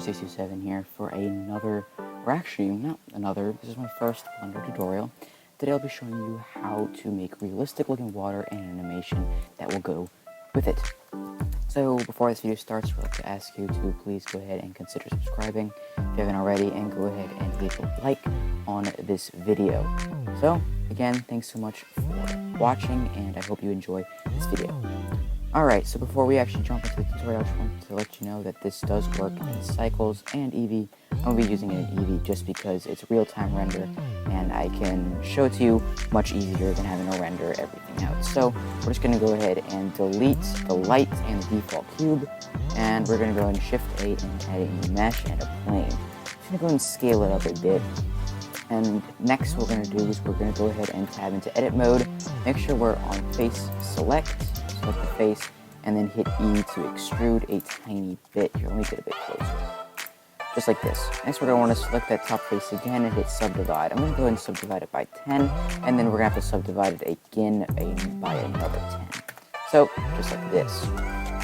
Blender627 here for another, or actually not another, this is my first Blender tutorial. Today I'll be showing you how to make realistic looking water and an animation that will go with it. So before this video starts, I'd like to ask you to please go ahead and consider subscribing if you haven't already, and go ahead and leave a like on this video. So again, thanks so much for watching, and I hope you enjoy this video. Alright, so before we actually jump into the tutorial, I just wanted to let you know that this does work in Cycles and Eevee. I'm going to be using it in Eevee just because it's real-time render, and I can show it to you much easier than having to render everything out. So we're just going to go ahead and delete the light and the default cube, and we're going to go and Shift-A and add a new mesh and a plane. I'm just going to go and scale it up a bit. And next what we're going to do is we're going to go ahead and tab into edit mode, make sure we're on face select the face, and then hit E to extrude a tiny bit. Here, let me get a bit closer. Just like this. Next, we're going to want to select that top face again and hit subdivide. I'm going to go ahead and subdivide it by 10, and then we're going to have to subdivide it again by another 10. So, just like this.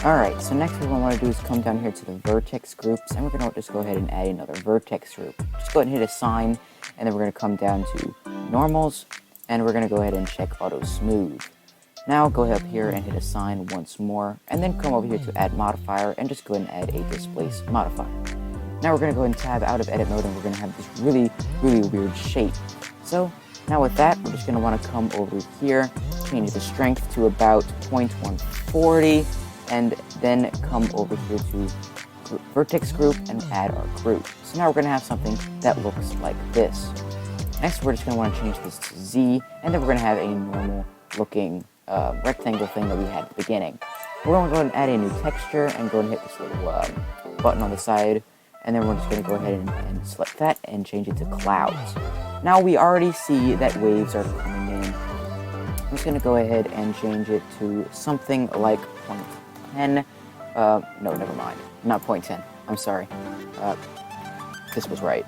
Alright, so next what we want to do is come down here to the vertex groups, and we're going to just go ahead and add another vertex group. Just go ahead and hit assign, and then we're going to come down to normals, and we're going to go ahead and check auto smooth. Now go ahead up here and hit assign once more, and then come over here to add modifier, and just go ahead and add a displace modifier. Now we're going to go ahead and tab out of edit mode, and we're going to have this really weird shape. So now with that, we're just going to want to come over here, change the strength to about 0.140, and then come over here to vertex group and add our group. So now we're going to have something that looks like this. Next, we're just going to want to change this to Z, and then we're going to have a normal looking rectangle thing that we had at the beginning. We're going to go ahead and add a new texture, and go ahead and hit this little button on the side, and then we're just going to go ahead and select that and change it to clouds. Now we already see that waves are coming in. I'm just going to go ahead and change it to something like 0.10. No, never mind. Not 0.10. I'm sorry. This was right.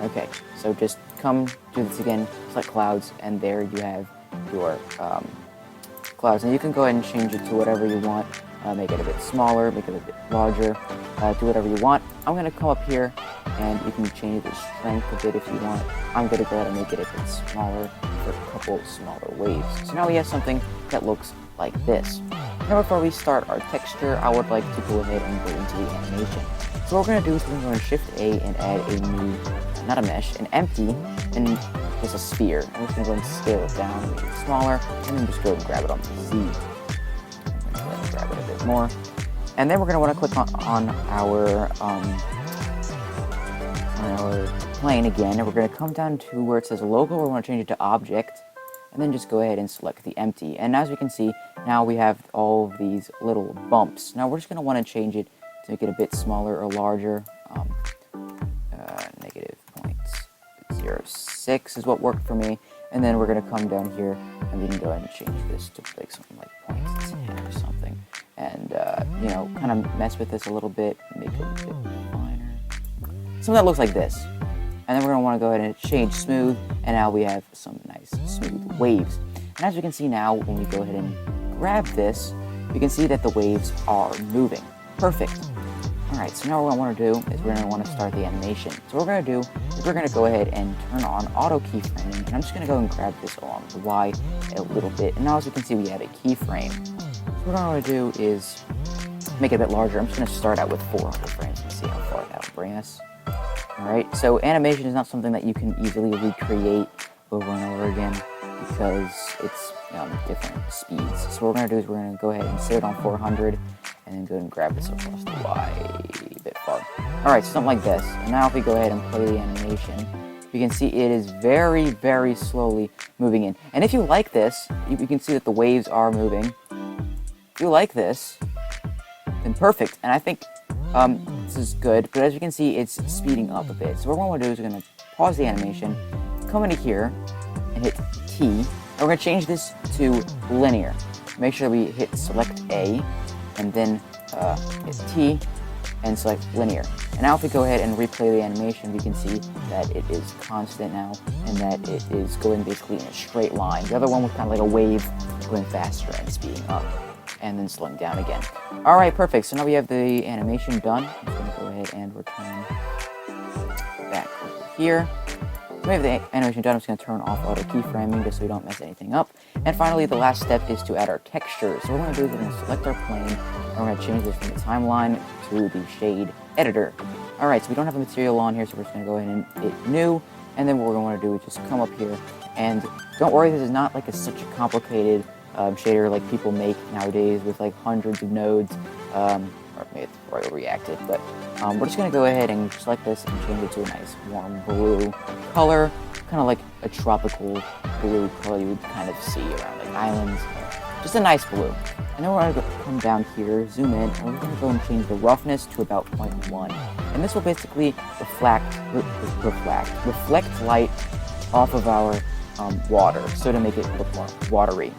Okay, so just come do this again, select clouds, and there you have your clouds. And you can go ahead and change it to whatever you want. Make it a bit smaller, make it a bit larger, do whatever you want. I'm going to come up here, and you can change the strength a bit if you want. I'm going to go ahead and make it a bit smaller for a couple smaller waves. So now we have something that looks like this. Now before we start our texture, I would like to go ahead and go into the animation. So what we're going to do is we're going to Shift-A and add a new, not a mesh, an empty, and just a sphere. I'm just going to go and scale it down, make it smaller, and then just go and grab it on the Z. I'm going to grab it a bit more. And then we're going to want to click on our plane again, and we're going to come down to where it says logo. We want to change it to object, and then just go ahead and select the empty. And as we can see, now we have all of these little bumps. Now we're just going to want to change it to make it a bit smaller or larger. Negative 0.06 is what worked for me. And then we're going to come down here, and we can go ahead and change this to like something like 0.10 or something. And, you know, kind of mess with this a little bit, make it a bit finer. Something that looks like this. And then we're going to want to go ahead and change smooth, and now we have some nice smooth waves. And as you can see now, when we go ahead and grab this, you can see that the waves are moving. Perfect. Alright, so now what I want to do is we're going to want to start the animation. So what we're going to do is we're going to go ahead and turn on auto keyframing, and I'm just going to go and grab this along the Y a little bit. And now as you can see, we have a keyframe. So what I want to do is make it a bit larger. I'm just going to start out with 400 frames and see how far that will bring us. Alright, so animation is not something that you can easily recreate over and over again because it's different speeds. So what we're going to do is we're going to go ahead and set it on 400 and then go ahead and grab this across the Y a bit far. Alright, so something like this. And now if we go ahead and play the animation, you can see it is very slowly moving in. And if you like this, you can see that the waves are moving. If you like this, then perfect. And I think this is good, but as you can see, it's speeding up a bit. So what we're going to do is we're going to pause the animation, come into here, and hit T, and we're going to change this to linear. Make sure we hit select A, and then hit T, and select linear. And now if we go ahead and replay the animation, we can see that it is constant now, and that it is going basically in a straight line. The other one was kind of like a wave going faster and speeding up. and then slowing down again. Alright, perfect. So now we have the animation done. I'm just going to go ahead and return back over here. So we have the animation done. I'm just going to turn off auto keyframing just so we don't mess anything up. And finally, the last step is to add our textures. So what we're going to do is we're going to select our plane, and we're going to change this from the timeline to the shade editor. Alright, so we don't have a material on here, so we're just going to go ahead and hit new. And then what we're going to want to do is just come up here, and don't worry, this is not like such a complicated shader like people make nowadays with like hundreds of nodes, or maybe it's probably overreacted, but we're just going to go ahead and select this and change it to a nice warm blue color, kind of like a tropical blue color you would kind of see around like islands, just a nice blue. And then we're going to come down here, zoom in, and we're going to go and change the roughness to about 0.1. And this will basically reflect light off of our water, so to make it look more watery.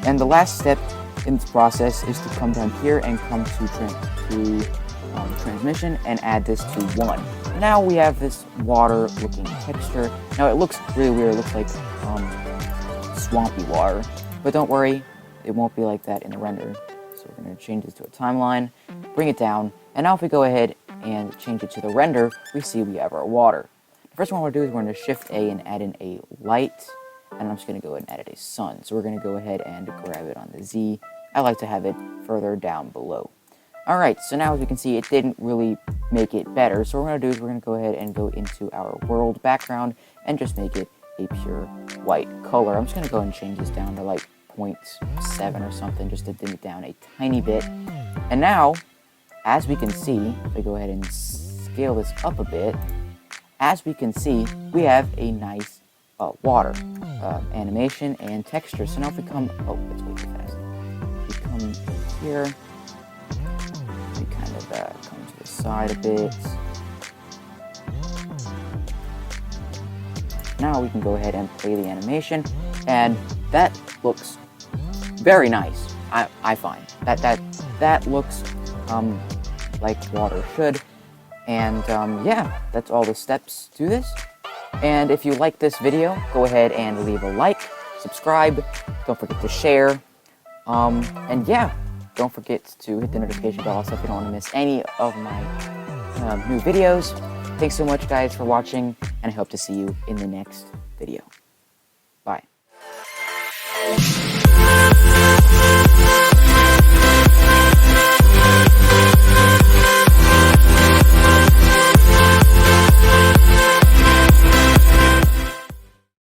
And the last step in this process is to come down here and come to transmission and add this to 1. Now we have this water looking texture. Now it looks really weird, it looks like swampy water, but don't worry, it won't be like that in the render. So we're going to change this to a timeline, bring it down, and now if we go ahead and change it to the render, we see we have our water. The first one we're going to do is we're going to Shift A and add in a light, and I'm just going to go ahead and add a sun. So we're going to go ahead and grab it on the Z. I like to have it further down below. Alright, so now as you can see, it didn't really make it better. So what we're going to do is we're going to go ahead and go into our world background and just make it a pure white color. I'm just going to go ahead and change this down to like 0.7 or something, just to dim it down a tiny bit. And now, as we can see, if I go ahead and scale this up a bit, as we can see, we have a nice water animation and texture. So now if we come, oh, that's way too fast. We come here, we kind of come to the side a bit. Now we can go ahead and play the animation, and that looks very nice. I find that looks like water should. And yeah, that's all the steps to this. And if you like this video, go ahead and leave a like, subscribe, don't forget to share, and yeah, don't forget to hit the notification bell so if you don't want to miss any of my new videos. Thanks so much guys for watching, and I hope to see you in the next video. Bye.